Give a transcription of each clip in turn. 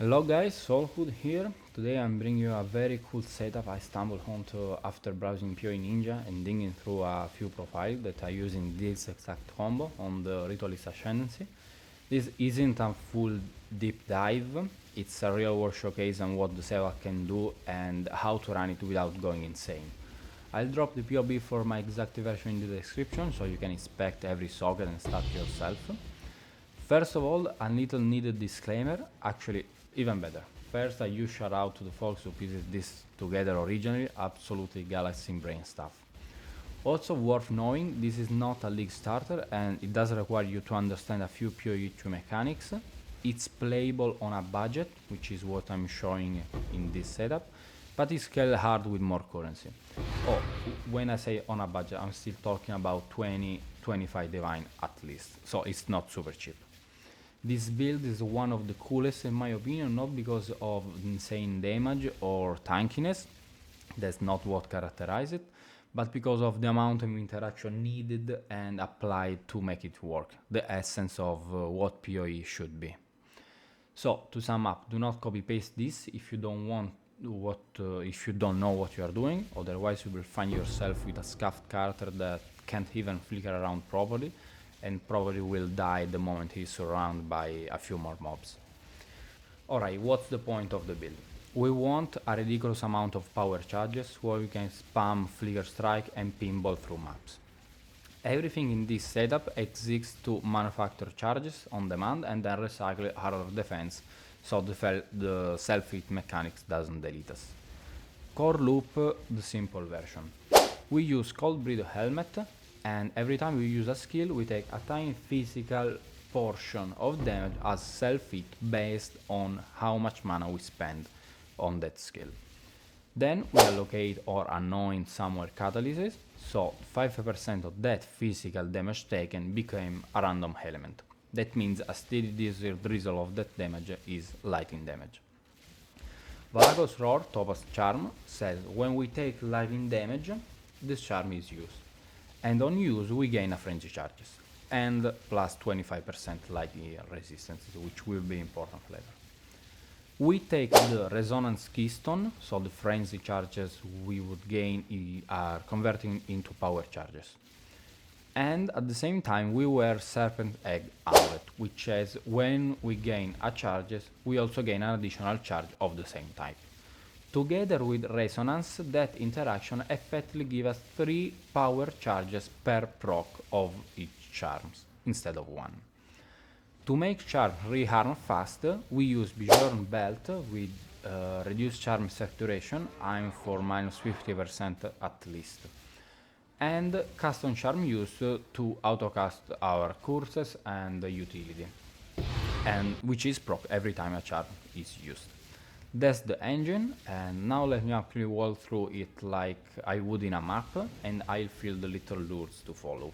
Hello guys, Soulhood here. Today I'm bringing you a very cool setup I stumbled onto after browsing PoE Ninja and digging through a few profiles that I use in this exact combo on the Ritualist Ascendancy. This isn't a full deep dive, it's a real world showcase on what the setup can do and how to run it without going insane. I'll drop the POB for my exact version in the description so you can inspect every socket and start yourself. First of all, a little needed disclaimer, actually even better. First, a huge shout out to the folks who pieced this together originally, absolutely galaxy brain stuff. Also worth knowing, this is not a league starter and it does require you to understand a few PoE 2 mechanics. It's playable on a budget, which is what I'm showing in this setup, but it's scaled hard with more currency. Oh, when I say on a budget, I'm still talking about 20-25 divine at least, so it's not super cheap. This build is one of the coolest in my opinion, not because of insane damage or tankiness, that's not what characterizes it, but because of the amount of interaction needed and applied to make it work, the essence of what PoE should be. So to sum up, do not copy paste this if you don't know what you are doing, otherwise you will find yourself with a scuffed character that can't even flicker around properly and probably will die the moment he's surrounded by a few more mobs. Alright, what's the point of the build? We want a ridiculous amount of power charges where we can spam flicker strike and pinball through maps. Everything in this setup exists to manufacture charges on demand and then recycle harder defense so the self-hit mechanics doesn't delete us. Core loop, the simple version. We use Scold Bridle helmet, and every time we use a skill we take a tiny physical portion of damage as self-hit based on how much mana we spend on that skill. Then we allocate or annoy somewhere Catalysis, so 5% of that physical damage taken became a random element. That means a steady drizzle of that damage is lightning damage. Valako's Roar, Topaz Charm, says when we take lightning damage, this charm is used. And on use we gain a frenzy charges, and plus 25% lightning resistance, which will be important later. We take the resonance keystone, so the frenzy charges we would gain are converting into power charges. And at the same time we wear Serpent Egg Amulet, which says when we gain a charges, we also gain an additional charge of the same type. Together with resonance, that interaction effectively gives us 3 power charges per proc of each charms, instead of 1. To make charm reharm fast, we use Bijouborne belt with reduced charm saturation, aim for minus 50% at least. And custom charm use to autocast our curses and utility, and which is proc every time a charm is used. That's the engine, and now let me actually walk through it like I would in a map, and I'll fill the little lures to follow.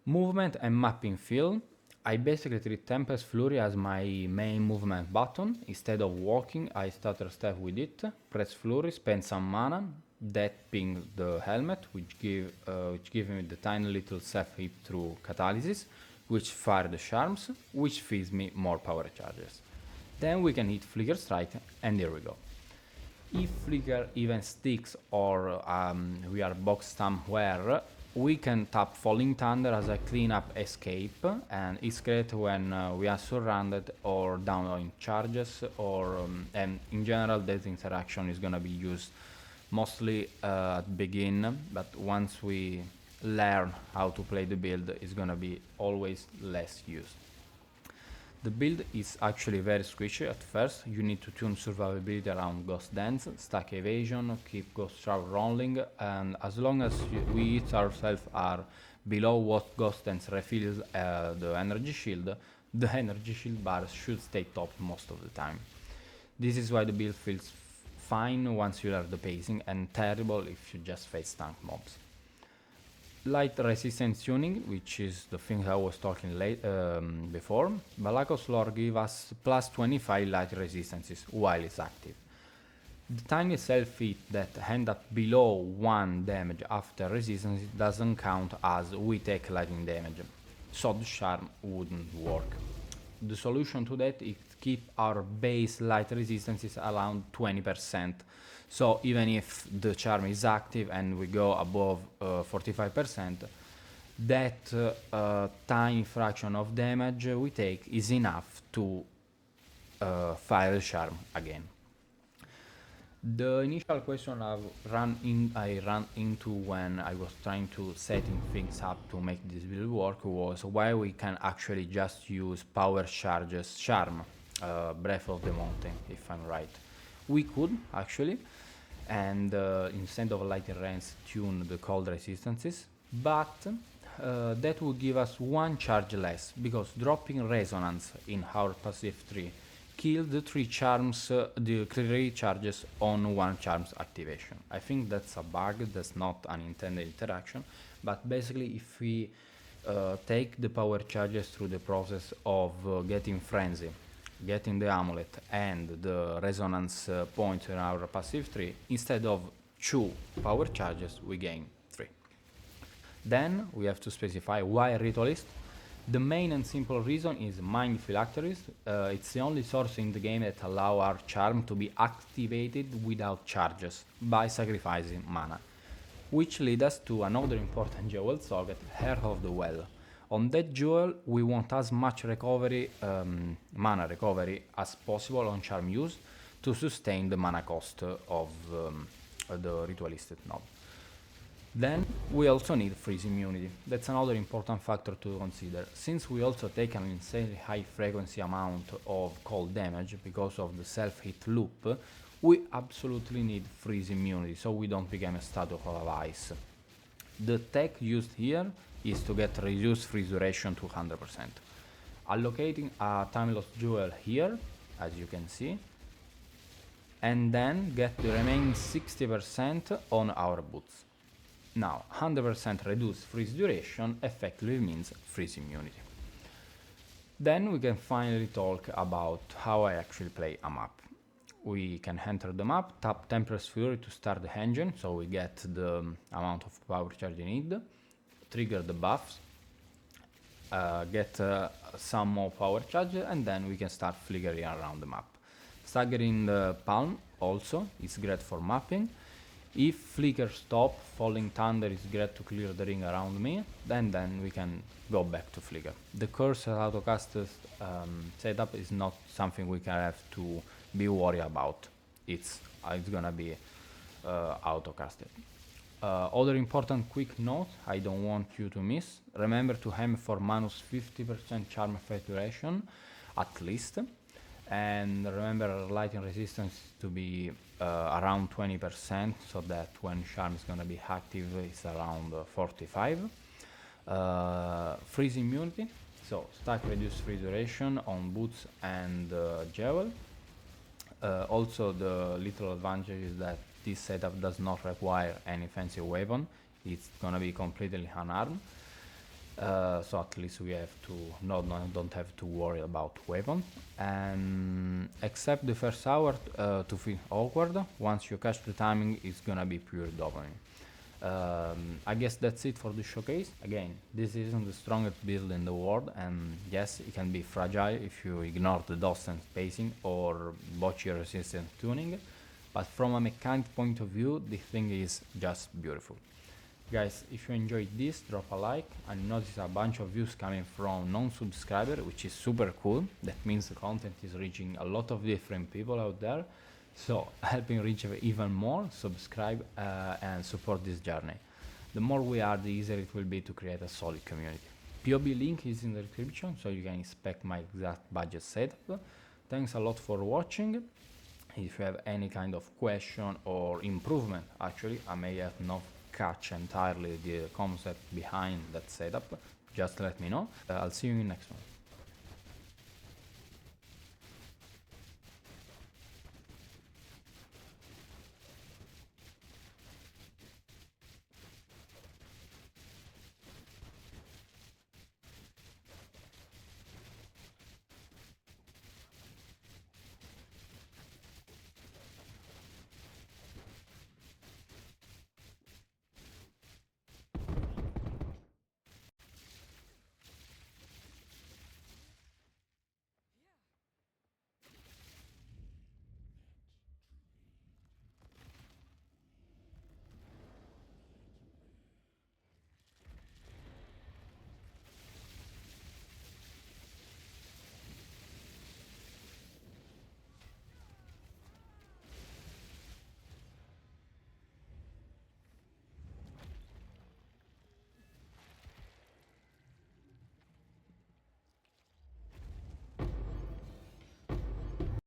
Movement and mapping field. I basically treat Tempest Flurry as my main movement button. Instead of walking, I stutter step with it, press Flurry, spend some mana, that ping the helmet, which give me the tiny little self-hit through Catalysis, which fire the charms, which feeds me more power charges. Then we can hit Flicker Strike, and here we go. If Flicker even sticks or we are boxed somewhere, we can tap Falling Thunder as a cleanup escape, and it's great when we are surrounded or down on charges, or and in general that interaction is gonna be used mostly at the beginning, but once we learn how to play the build, it's gonna be always less used. The build is actually very squishy at first. You need to tune survivability around Ghost Dance, stack evasion, keep Ghost Trap rolling, and as long as we hit ourselves are below what Ghost Dance refills the energy shield bars should stay top most of the time. This is why the build feels fine once you learn the pacing, and terrible if you just face tank mobs. Light resistance tuning, which is the thing I was talking before. Valako's lore gives us plus 25 light resistances while it's active. The tiny self-hit that end up below 1 damage after resistance doesn't count as we take lightning damage, so the charm wouldn't work. the solution to that is keep our base light resistances around 20%. So even if the charm is active and we go above 45%, that tiny fraction of damage we take is enough to fire the charm again. The initial question I ran into when I was trying to setting things up to make this build work was why we can actually just use power charges charm, Breath of the Mountain, if I'm right. We could actually, and instead of lighting rains tune the cold resistances, but that would give us one charge less, because dropping resonance in our passive tree kill the 3 charms, the 3 charges on 1 charm's activation. I think that's a bug, that's not an intended interaction, but basically if we take the power charges through the process of getting Frenzy, getting the amulet and the resonance points in our passive tree, instead of 2 power charges we gain 3. Then we have to specify why Ritualist. The main and simple reason is Mind Phylacteries. It's the only source in the game that allow our charm to be activated without charges by sacrificing mana, which leads us to another important jewel socket, Heart of the Well. On that jewel we want as much recovery, mana recovery as possible on charm use to sustain the mana cost of the ritualistic knob. Then we also need freeze immunity. That's another important factor to consider. Since we also take an insanely high frequency amount of cold damage because of the self-hit loop, we absolutely need freeze immunity so we don't become a statue of ice. The tech used here is to get reduced freeze duration to 100%. Allocating a timeless jewel here, as you can see, and then get the remaining 60% on our boots. Now, 100% reduced freeze duration effectively means freeze immunity. Then we can finally talk about how I actually play a map. We can enter the map, tap Tempest Flurry to start the engine, so we get the amount of power charge you need, trigger the buffs, get some more power charge, and then we can start flickering around the map. Staggering the palm also is great for mapping. If flicker stop, falling thunder is great to clear the ring around me, then we can go back to flicker. The cursed autocast setup is not something we can have to be worried about. It's gonna be autocasted. Other important quick note I don't want you to miss: remember to aim for minus 50% charm effect duration at least, and remember lighting resistance to be around 20%, so that when charm is gonna be active it's around 45. Freeze immunity, so stack reduced freeze duration on boots and jewel. Also the little advantage is that this setup does not require any fancy weapon, it's gonna be completely unarmed. So at least we have to don't have to worry about weapon, and except the first hour to feel awkward. Once you catch the timing, it's gonna be pure dopamine. I guess that's it for the showcase. Again, this isn't the strongest build in the world, and yes, it can be fragile if you ignore the dodge and spacing or botch your resistance tuning, but from a mechanic point of view, the thing is just beautiful. Guys, if you enjoyed this, drop a like. I noticed a bunch of views coming from non-subscribers, which is super cool. That means the content is reaching a lot of different people out there. So helping reach even more, subscribe and support this journey. The more we are, the easier it will be to create a solid community. PoE link is in the description, so you can inspect my exact budget setup. Thanks a lot for watching. If you have any kind of question or improvement, actually, I may have not catch entirely the concept behind that setup, just let me know. I'll see you in the next one.